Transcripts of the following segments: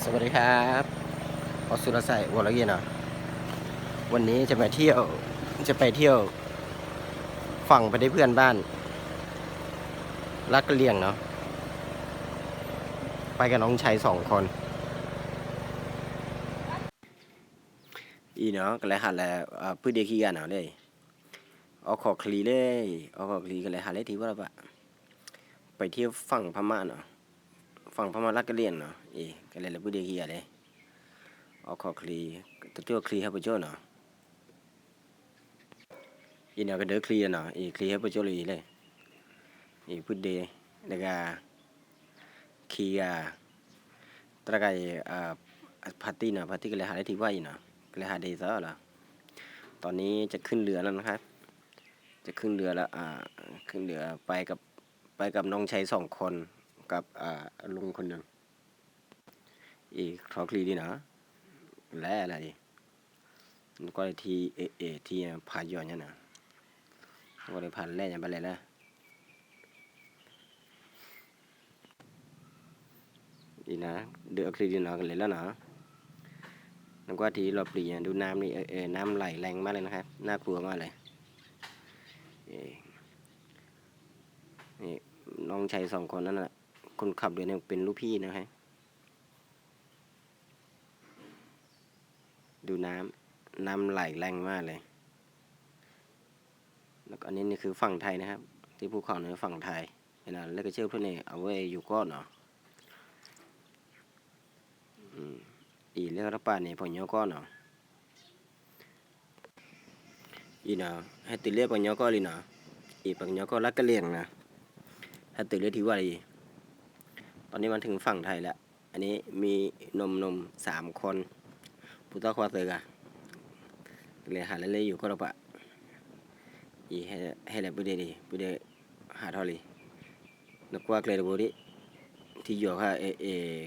สวัสดีครับออสุรศัยวรเกียรตินะวันนี้จะไปเที่ยวฝั่งไปได้เพื่อนบ้านรักกะเหรี่ยงเนาะไปกับน้องชาย2 คนอีเนาะก็เลยหาแล้วพื้นเดียขี้กันเนาะเลยเอาขอคลีเลยเอาขอคลีก็เลยหาเลยทีว่าแบบไปเที่ยวฝั่งพม่าเนาะฝั่งพม่ารักกะเหรี่ยงเนาะก็เลยพื้นเดียขี้กันเลยเอาขอคลีตัวเที่ยวคลีให้ไปเจ้าเนาะอีเนาะก็เดือคลีเนาะคลีให้ไปเจ้าเลยพื้นเดียแล้วก็คีตระไกพาร์ตี้นะพาร์ตี้ก็เลยหาได้ที่ว่าอยู่นะก็เลยหาได้ซะแล้วตอนนี้จะขึ้นเรือแล้วนะครับจะขึ้นเรือแล้วขึ้นเรือไปกับน้องชาย2 คนกับลุงคนหนึ่งทอคลีดีนะและอะไรมันก็ที่ที่พายอนเนี่ยนะก็เลยผ่านแล่ยังไปเลยนะดีนะเดือดคลีดีนะกันเลยแล้วนะน้ำก็ที่เราปลีดูน้ำนี่น้ำไหลแรงมากเลยนะครับน่ากลัวมากเลยนี่น้องชาย2 คนนั่นน่ะคนขับเรือเนี่ยเป็นลูกพี่นะฮะดูน้ำไหลแรงมากเลยแล้วก็อันนี้นี่คือฝั่งไทยนะครับที่ภูเขาเนี่ยฝั่งไทยเห็นไหมแล้วก็เชื่อเพื่อนเนี่ยเอาไว้อยู่ก้อนเนาะเรื่องรับป่าเนี่ยพอเนาะก้อนเนาะเนาะให้ติเรียกพอเนาะก้อนเลยเนาะพอเนาะก้อนรักกะเหรี่ยงนะให้ติเรียกที่ว่าอะไรตอนนี้มันถึงฝั่งไทยแล้วอันนี้มีนม3 คนผู้ต้าควาเตอร์กะเลยหาเล่ๆอยู่ก็รับป่ะให้แหละประเดี๋ยวหาเท่าไหร่นักว่าเกลือบุรีที่อยู่ค่ะ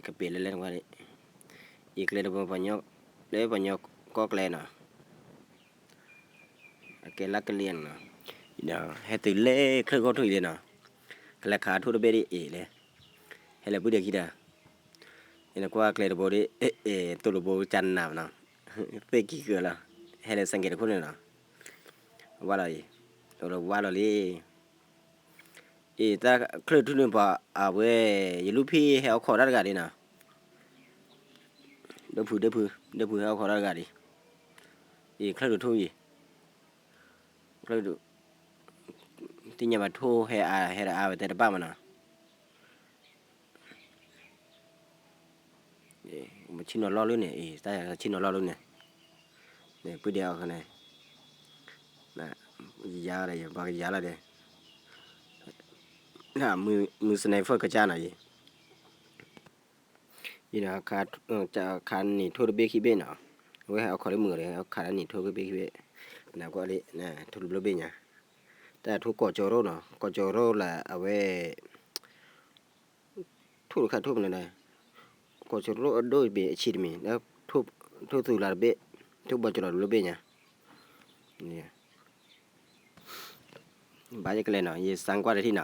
กระเปียเล่นๆว่านี่เกลือบุปัญญ์เลยปัญญ์ก็เกลือเนาะเกลือลักเกลียงเนาะเดี๋ยวให้ตื่นเล่เครื่องก็ถุยเลยเนาะกระขาทุเรศเลยให้แหละประเดี๋ยวคิดอ่ะนักว่าเกลือบุรีตัวบุจันนาวเนาะเตะกี่เกลือละให้แหละสังเกตคนเนาะว่าอะไรเราว่าเราเลยแต่เครื่องทุนป่ะเว้ยยูรูพี่ให้เอาขอได้กันดินะเดี๋ยวพูดให้เอาขอได้กันดิเครื่องทุนเครื่องที่เนี่ยมาทูให้ไปแต่ละบ้านมันนะมันชิ้นนอล้อลุ่นเนี่ยแต่ชิ้นนอล้อลุ่นเนี่ยพูดเดียวกันเลยนะยาอะไรอย่างบางยาอะไรเนี่ยนะมือสไนเปอร์กระจายหน่อยนะจะขานี่ทั่วเบคีเบนเนาะไว้ให้เอาขอได้มือเลยเอาขานี่ทั่วเบคีเบนะก็เลยนะทั่วเบเนี่ยแต่ทุกกอจอโรเนาะกอจอโรละเอาไว้ทั่วขาทั่วมันเลยกอจอโรโดยเบชิดมีแล้วทั่วตัวละเบทั่วบอจอโรเบเนี่ยเนี่ยbanyak kali na ye sangkwa de tina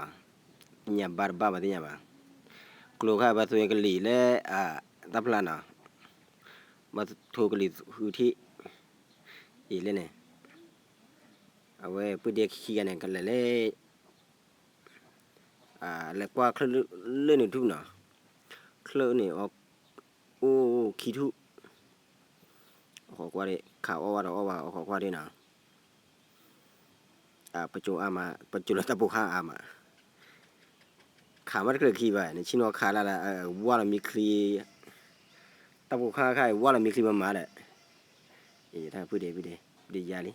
nya barba ba tinya ba klo kha ba so ye kali le tapla na ba tho kali hu thi le ne awe pu de khi ga ne kala le le kwa khle le ne thu na khle ne o khi thu ho kwa de kha o wa da o wa ho kwa de naปัจจุบันตะบุค่าอามาขามันเกิดขี้ไปในชิโนขาละว่าเรามีคลีตะบุค่าใครว่าเรามีคลีมาแหละถ้าพูดเดยาลิ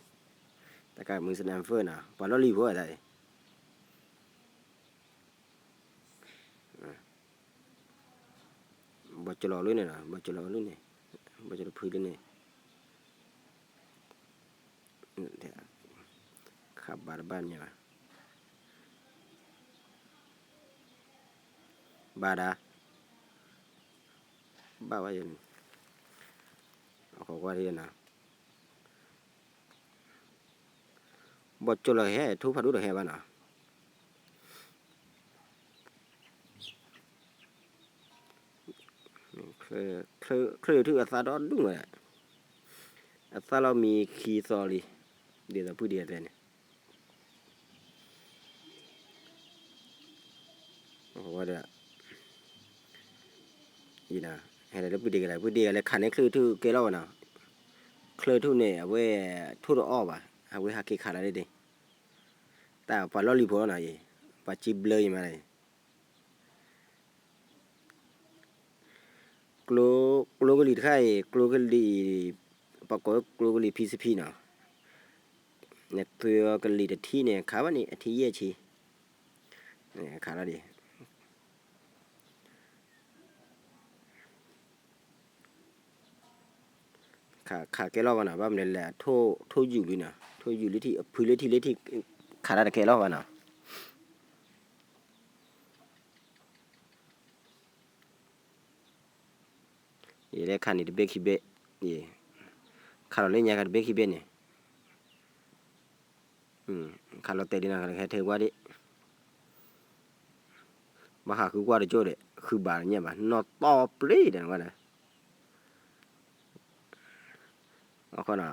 แต่การมือสนามเฟอร์นะปอนลีบัวอะไรบัจจุลอลุเนี่ยนะบัจจุลอลุเนี่ยบัจจุลพูดเนี่ยขับบาร์บ้านเนี่ยบาดาบ้าว่าอย่างเขาว่าเรียนนะบัจจุลอเฮทุกพันธุเฮบ้านะค คือที่อาซาดอดุ้งอ่ะอาซาเรามีคีซอลีเดี๋ยวจะพูดเดียวเลยเนี่ยโอ้โหว่าเดี๋ยวอีนะให้เราพูดเดียวกันเลยพูดเดียวเลยขันนี้คือที่เกล้านะคือที่เนี่ยเว้ยทุรอ้อว่ะเอาไว้หาเกขาอะไรดิแต่พอเราลีพอนะยี่พอจิบเลยมาเลยกลัวก็ลีดไข่กลัวก็ลีปากก็กลัวก็ลีพีซีพีนะเนี่ยตัวก็ลีดที่เนี่ยขาวันนี้ที่เยี่ยชีเนี่ยขาละดิขาเกล้าวันนะบ้ามันเลยแหละโทอยู่เลยนะโทอยู่เลยที่พื้นเลยที่ขาละเกล้าวันนะยี่ได้ขันนี่เบคิเบยี่ขาเราเล่นยากันเบคิเบเนี่ยขาเราเตะดีนะขาแค่เทว่าดิมาหาคือว่าได้โจ้เด็คือบาร์เนี่ยบ้านนอตต่อปลีเดี๋ยวว่านะเอาคนน่ะ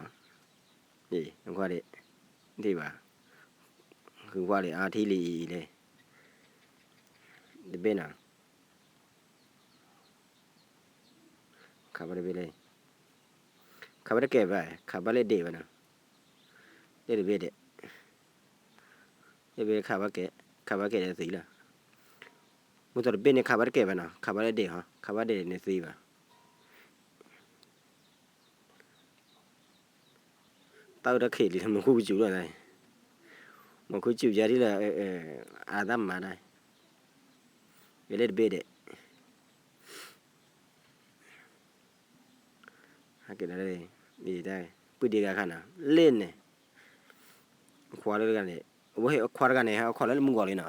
ยี่ยังว่าดิที่บ้าคือว่าดิอาทิลีเลยเดเบน่ะขับไปเลยขับไปเก็บไปขับไปเลยเดบ้านะเดเบเดเดเบขับไปเก็บในสีละมุตระเบเนี่ยขับไปเก็บไปนะขับไปเลยเดฮะขับไปเดในสีบ้าตาอุตะเขลิทำมันคู่จิ๋วเลยมันคู่จิ๋วจารีละอาดัมมาได้เวลเบเดฮักเกนอะไรดีได้พูดดีกันขนาดเล่นเนี่ยควาเลยกันเนี่ยว่าให้ควากันเนี่ยฮะควาแล้วมึงก่อนเลยนะ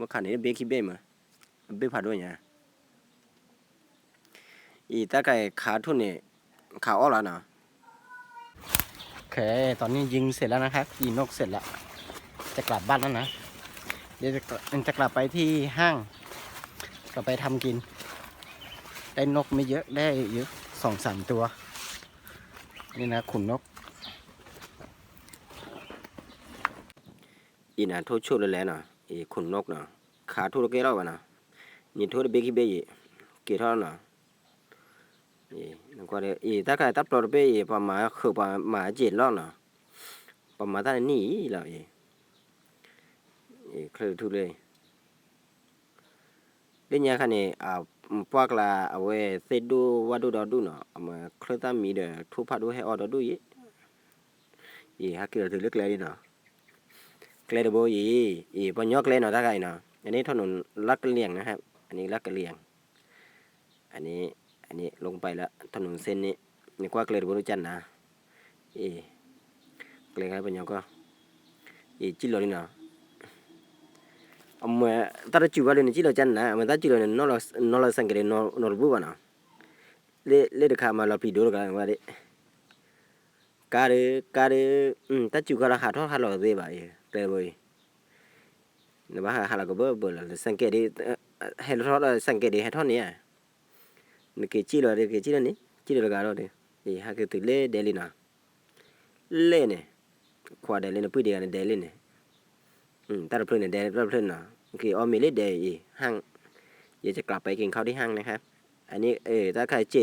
มาขันนี่เบคิเบมาเบผัดด้วยเนี่ยอีตาไก่ขาทุนเนี่ยขาอ้อแล้วนะโอเคตอนนี้ยิงเสร็จแล้วนะครับยิงนกเสร็จแล้วจะกลับบ้านแล้วนะเดี๋ยวจะกลับไปที่ห้างกลับไปทำกินได้นกไม่เยอะได้เยอะ2-3 ตัวนี่นะขุนนกอีน่ะโทษชั่วเลยแหละนะอีขุนนกนะขาทุรเกล้ากันนะนี่โทษเบคิเบยี่เกี่ยวเท่านะนั่นก็เลยตาไก่ตับปลอดไปประมาณคือประมาณ7 รอบนะประมาณตั้งนี่แล้วคือทุเรศเล่นยาคันนี้พวกละเอาไว้เสดูวัดดูดอดูเนาะมาเคลื่อนตามมีเด้อทุบพัดดูให้ออดดูฮักเกอร์ถือเล็กเลยเนาะเกลือโบปนยอกเลยเนาะตาไก่เนาะอันนี้ถนนลักเลียงนะครับอันนี้ลักเลียงอันนี้ลงไปแล้วถนนเส้นนี้นี่กว่าเกลือโบรู้จันนะเกลือครับปนยอกก็จิโร่นี่เนาะตาจูว่าเลยนี่จิโร่จันนะตาจิโร่เนี่ยนอลสังเกตนอลบูวานะเลเดคามาลอปีโดกันว่าดิการตาจูก็ราคาเท่าไหร่เราได้บ่ายเตะบอยเนี่ยบ้าหาเราก็เบอร์ละสังเกตดิเห็นเท่าสังเกตดิเห็นเท่านี้นี่เกจิโร่เกจิโร่นี่จิโร่กันเราดิฮักเกตุเล่เดลินะเล่เนี่ยขวาเดลินะพูดเดียวกันเดลิเนี่ยตาเราเพลินเนี่ยเดลิเราเพลินนะโอเคออมีเล่เดย์ห้างเดี๋ยวจะกลับไปกินข้าวที่ห้างนะครับอันนี้ถ้าใครเจ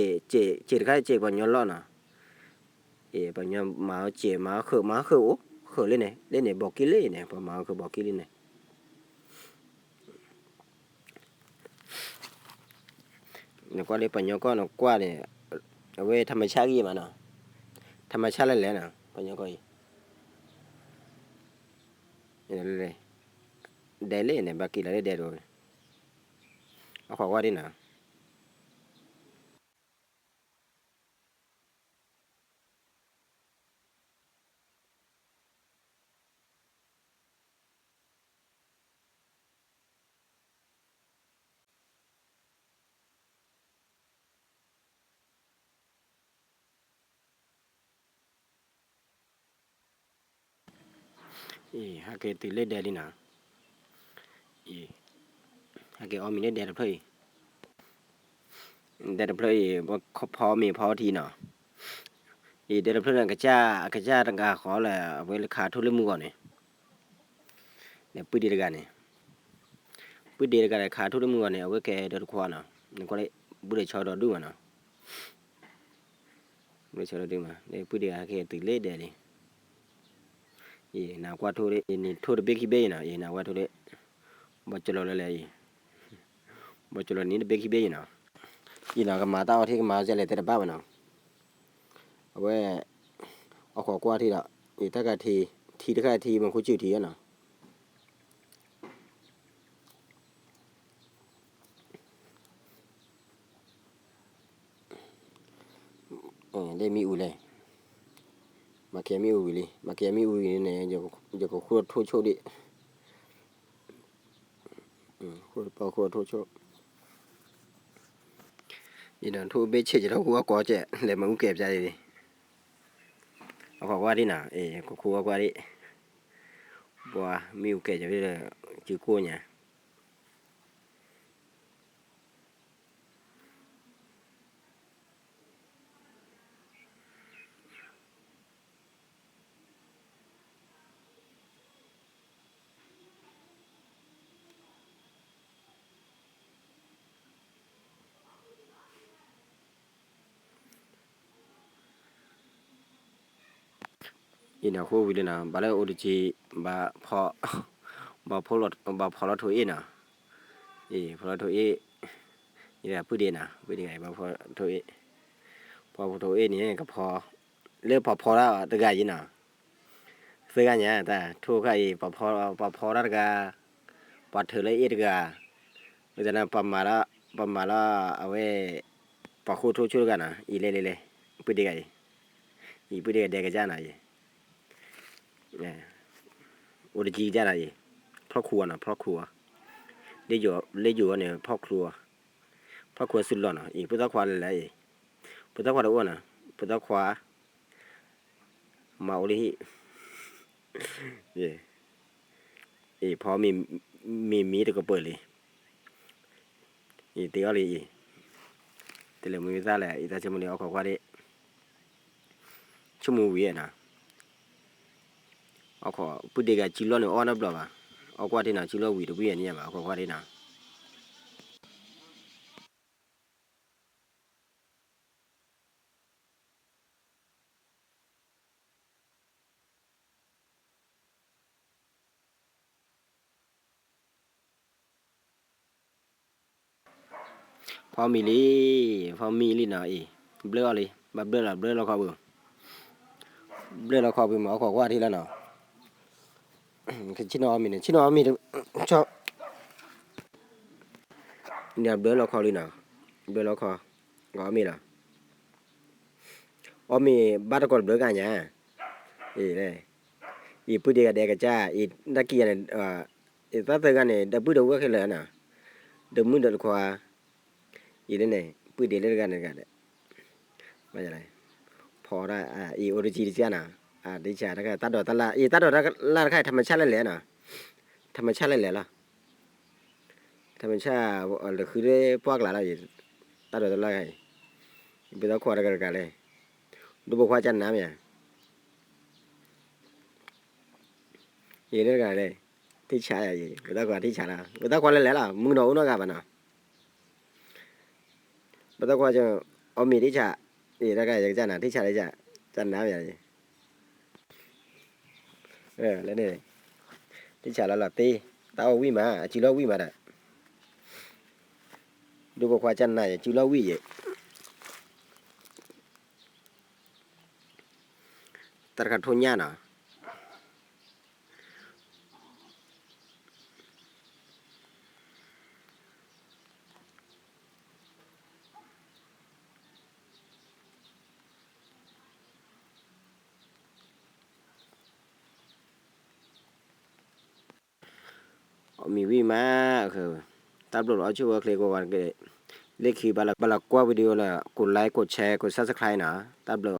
ใครเจบอลย้อนล้อนะบอลย้อนมาเจมาโอ้เล่นเนี่ยบอกกินเล่เนี่ยพอมาคือบอกกินเล่นเนี่ยนี่ก็เลยปัญญาก็นกว่าเนี่ยเอาไว้ธรรมชาติกี่มาเนาะธรรมชาติเลยนะปัญญาก็นี่เลยเดเล่เนี่ยบากิเลยเดโรเอาขอว่าดินะฮักเกติเล่เดลินะฮักเกออมีเล่เดลเพื่อ เดี๋ยวเพื่อนว่าพอมีพอทีเนาะเดี๋ยวเพื่อนก็จะตั้งขอเลยเวลาขาทุเรศมือก่อนเนี่ยปุ้ยดีกันเนี่ยปุ้ยดีกันขาทุเรศมือก่อนเนี่ยเอาไว้แกเดี๋ยวขวาเนาะนี่ก็เลยบุได้ชอดดูเนาะบุได้ชอดดูมาเนี่ยปุ้ยดีกันแค่ตื่นเล่เดี๋ยวนี้น่ากว่าทุเรศนี่ทุเรศเบกี้เบ้เนาะน่ากว่าทุเรศบัจจุบันเลยบัจจุบันนี้เบกี้เบ้เนาะน่าก็มาตาเอาที่ก็มาจะเลยแต่บ้าเนาะเอาไว้เอาขอกว่าที่ละถ้าก็ทีถ้าก็ทีมันคุยจิ๋วทีเนาะได้มีอูเลยมาแค่มีอูเลยมาแค่มีอูเนี่ยจะก็คุยทั่วโชดิคุยเปล่าคุยทั่วโชนั่นทั่วเบชเชจะเราคุยก็เจ๊เลยมันก็เก็บใจดิเอาขอกว่าที่น่ะก็คุยก็ว่าดิบัวมีอูเก็บจะไปเลยจื้อกู้เนี่ยน่ะคุยวิเลยนะบาเลยโอดิจีบาพอบาพอลดทั่วน่ะพอลดทั่วนี่พูดดีนะพูดดีไงบาพอทั่วพอทั่วนี่ก็พอเลือกพอแล้วตะกายยินน่ะซื้อกันเนี่ยแต่ทั่วก็พอแล้วก็ปัดเธอเลยตะกาเพราะฉะนั้นประมาณละเอาไว้ปะคู่ทั่วช่วยกันนะเลยพูดดีไงพูดดีไงเด็กก็จ้าหน่อยเนี่ยโอดิจีจ้าหน่อยพ่อครัวนะพ่อครัวเลี้ยอยู่เนี่ยพ่อครัวสุดหล่อนะพุทธควาเลยพุทธควาตัวนะพุทธควาเมาเลยพอมีแต่ก็เปิดเลยตีก็เลยแต่เลยมือซาเลยแต่ชั่วโมงนี้เอาขวาได้ชั่วโมงวิ่งนะเอาขวาพูดเด็กจิโร่เนี่ยอ้อนนับล้อป่ะเอาขวาที่น่ะจิโร่วิ่งตัววิ่งเนี่ยป่ะเอาขวาได้น่ะพอมีลี่น่ะเบลอเลยแบบเบลอเราเข้าไปมาเอาขวาที่แล้วเนาะคือชิโนอามีชอบเนี่ยเบลอเราเข้าเลยน่ะเบลอเราเข้าก็มีล่ะมีบัตรกดเบลอกันเนี่ยเลยพูดเด็กเด็กจ้านักเกียร์เนี่ยตั้งแต่กันเนี่ยดับพูดเอาไว้แค่เลยน่ะดับมือดับขวาเนี่ยพูดเด็กเล็กกันเนี่ยมาจากไหนพอได้โอริจิเซียนะดิฉันแล้วก็ตัดดอกตลาดตัดดอกลาดค่ายธรรมชาติเลยนะธรรมชาติเลยล่ะธรรมชาติหรือคือได้พวกหลายตัดดอกตลาดให้เป็นต้องขวดกันเลยดูบุคคลจันน้ำเนี่ยนี่กันเลยที่ชายเป็นต้องขวดที่ชายละเป็นต้องขวดเลยล่ะมึงโดนน้องกับมันนะเป็นต้องขวดจะเอามีที่ชาแล้วก็จะจันนะที่ชายเลยจันน้ำอย่างแล้วนี่ที่ชายละตีตาวิ่งมาจิโร่วิ่งมาได้ดูบุคคลจันไหนจิโร่วิ่งตัดขาดทุนยานะมีวิ่งมาคือตัดบทเอาชื่อว่าเคลียร์กว่ากันเลขคือบาลักกว่าวิดีโอละกดไลค์กดแชร์กดซับสไครต์นะตัดบท